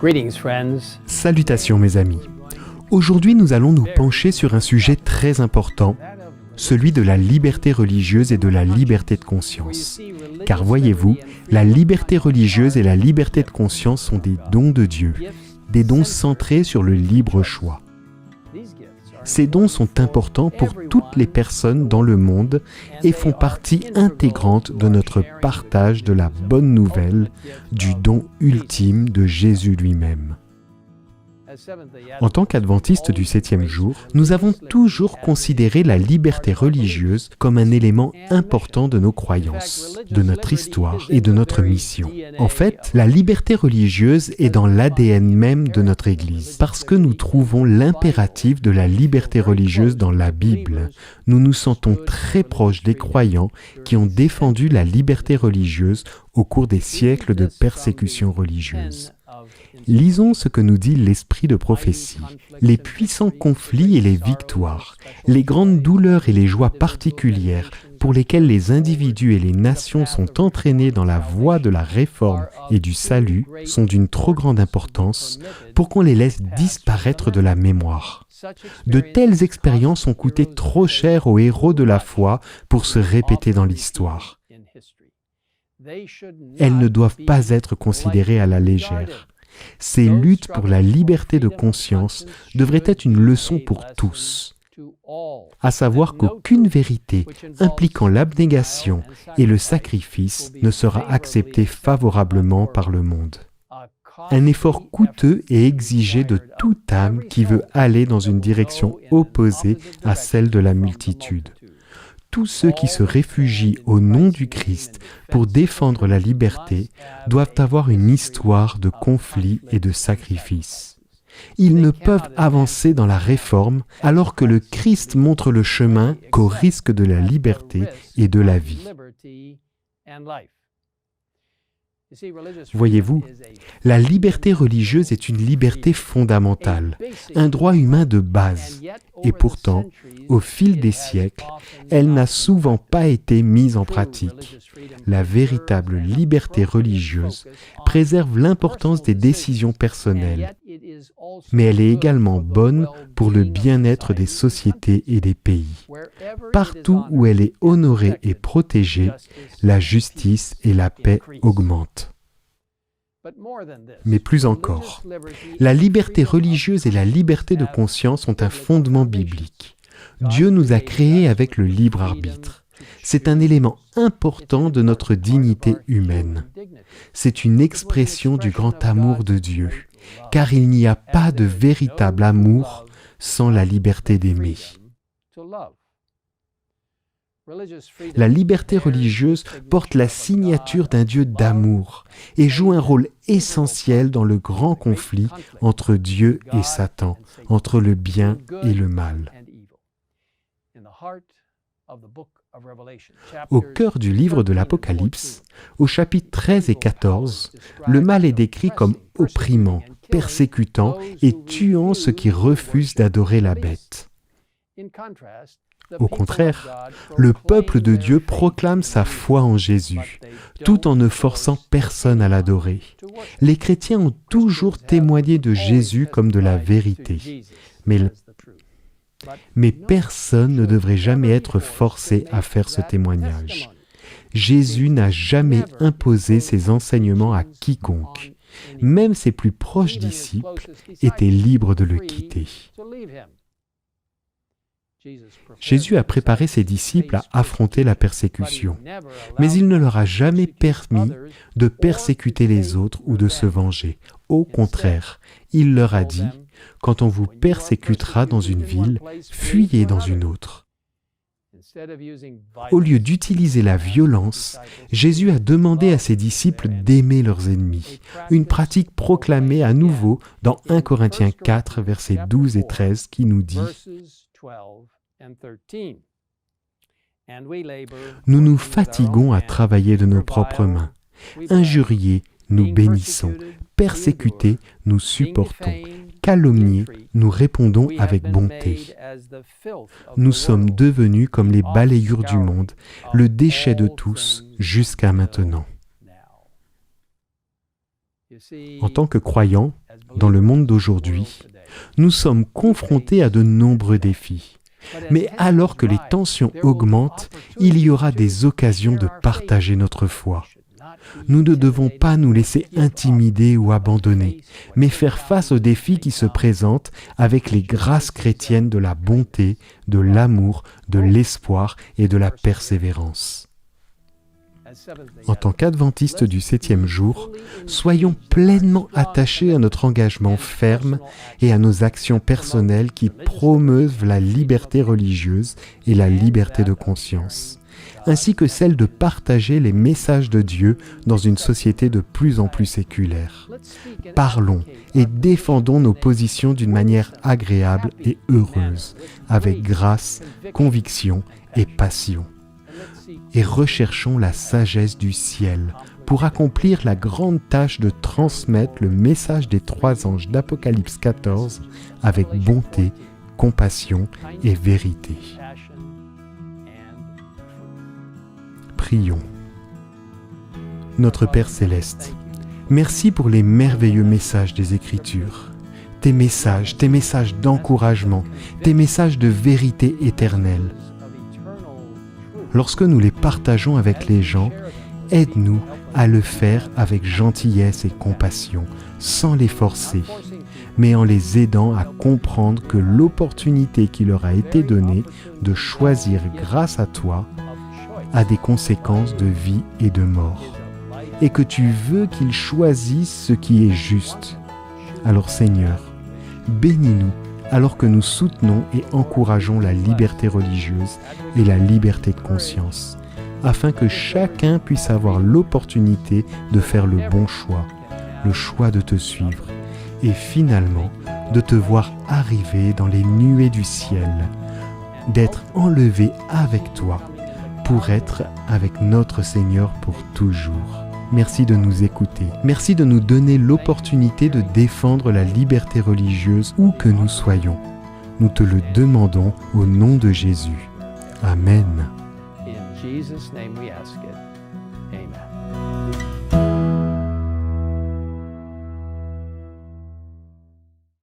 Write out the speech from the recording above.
Greetings, friends. Salutations mes amis. Aujourd'hui nous allons nous pencher sur un sujet très important, celui de la liberté religieuse et de la liberté de conscience. Car voyez-vous, la liberté religieuse et la liberté de conscience sont des dons de Dieu, des dons centrés sur le libre choix. Ces dons sont importants pour toutes les personnes dans le monde et font partie intégrante de notre partage de la bonne nouvelle, du don ultime de Jésus lui-même. En tant qu'adventistes du 7e jour, nous avons toujours considéré la liberté religieuse comme un élément important de nos croyances, de notre histoire et de notre mission. En fait, la liberté religieuse est dans l'ADN même de notre Église, parce que nous trouvons l'impératif de la liberté religieuse dans la Bible. Nous nous sentons très proches des croyants qui ont défendu la liberté religieuse au cours des siècles de persécution religieuse. Lisons ce que nous dit l'esprit de prophétie. Les puissants conflits et les victoires, les grandes douleurs et les joies particulières pour lesquelles les individus et les nations sont entraînés dans la voie de la réforme et du salut sont d'une trop grande importance pour qu'on les laisse disparaître de la mémoire. De telles expériences ont coûté trop cher aux héros de la foi pour se répéter dans l'histoire. Elles ne doivent pas être considérées à la légère. Ces luttes pour la liberté de conscience devraient être une leçon pour tous, à savoir qu'aucune vérité impliquant l'abnégation et le sacrifice ne sera acceptée favorablement par le monde. Un effort coûteux est exigé de toute âme qui veut aller dans une direction opposée à celle de la multitude. Tous ceux qui se réfugient au nom du Christ pour défendre la liberté doivent avoir une histoire de conflit et de sacrifice. Ils ne peuvent avancer dans la réforme alors que le Christ montre le chemin qu'au risque de la liberté et de la vie. Voyez-vous, la liberté religieuse est une liberté fondamentale, un droit humain de base, et pourtant, au fil des siècles, elle n'a souvent pas été mise en pratique. La véritable liberté religieuse préserve l'importance des décisions personnelles, mais elle est également bonne pour le bien-être des sociétés et des pays. Partout où elle est honorée et protégée, la justice et la paix augmentent. Mais plus encore, la liberté religieuse et la liberté de conscience ont un fondement biblique. Dieu nous a créés avec le libre arbitre. C'est un élément important de notre dignité humaine. C'est une expression du grand amour de Dieu, car il n'y a pas de véritable amour sans la liberté d'aimer. La liberté religieuse porte la signature d'un Dieu d'amour et joue un rôle essentiel dans le grand conflit entre Dieu et Satan, entre le bien et le mal. Au cœur du livre de l'Apocalypse, au chapitre 13 et 14, le mal est décrit comme opprimant, persécutant et tuant ceux qui refusent d'adorer la bête. Au contraire, le peuple de Dieu proclame sa foi en Jésus, tout en ne forçant personne à l'adorer. Les chrétiens ont toujours témoigné de Jésus comme de la vérité, mais personne ne devrait jamais être forcé à faire ce témoignage. Jésus n'a jamais imposé ses enseignements à quiconque. Même ses plus proches disciples étaient libres de le quitter. Jésus a préparé ses disciples à affronter la persécution, mais il ne leur a jamais permis de persécuter les autres ou de se venger. Au contraire, il leur a dit, « Quand on vous persécutera dans une ville, fuyez dans une autre. » Au lieu d'utiliser la violence, Jésus a demandé à ses disciples d'aimer leurs ennemis, une pratique proclamée à nouveau dans 1 Corinthiens 4, versets 12 et 13, qui nous dit « Nous nous fatiguons à travailler de nos propres mains. Injuriés, nous bénissons. Persécutés, nous supportons. Calomniés, nous répondons avec bonté. Nous sommes devenus comme les balayures du monde, le déchet de tous jusqu'à maintenant. » En tant que croyants, dans le monde d'aujourd'hui, nous sommes confrontés à de nombreux défis. Mais alors que les tensions augmentent, il y aura des occasions de partager notre foi. Nous ne devons pas nous laisser intimider ou abandonner, mais faire face aux défis qui se présentent avec les grâces chrétiennes de la bonté, de l'amour, de l'espoir et de la persévérance. En tant qu'adventistes du 7e jour, soyons pleinement attachés à notre engagement ferme et à nos actions personnelles qui promeuvent la liberté religieuse et la liberté de conscience, ainsi que celle de partager les messages de Dieu dans une société de plus en plus séculaire. Parlons et défendons nos positions d'une manière agréable et heureuse, avec grâce, conviction et passion. Et recherchons la sagesse du ciel pour accomplir la grande tâche de transmettre le message des 3 anges d'Apocalypse 14 avec bonté, compassion et vérité. Prions. Notre Père Céleste, merci pour les merveilleux messages des Écritures. Tes messages d'encouragement, tes messages de vérité éternelle. Lorsque nous les partageons avec les gens, aide-nous à le faire avec gentillesse et compassion, sans les forcer, mais en les aidant à comprendre que l'opportunité qui leur a été donnée de choisir grâce à toi a des conséquences de vie et de mort, et que tu veux qu'ils choisissent ce qui est juste. Alors Seigneur, bénis-nous alors que nous soutenons et encourageons la liberté religieuse et la liberté de conscience, afin que chacun puisse avoir l'opportunité de faire le bon choix, le choix de te suivre, et finalement de te voir arriver dans les nuées du ciel, d'être enlevé avec toi, pour être avec notre Seigneur pour toujours. Merci de nous écouter. Merci de nous donner l'opportunité de défendre la liberté religieuse où que nous soyons. Nous te le demandons au nom de Jésus. Amen. In Jesus' name we ask it. Amen.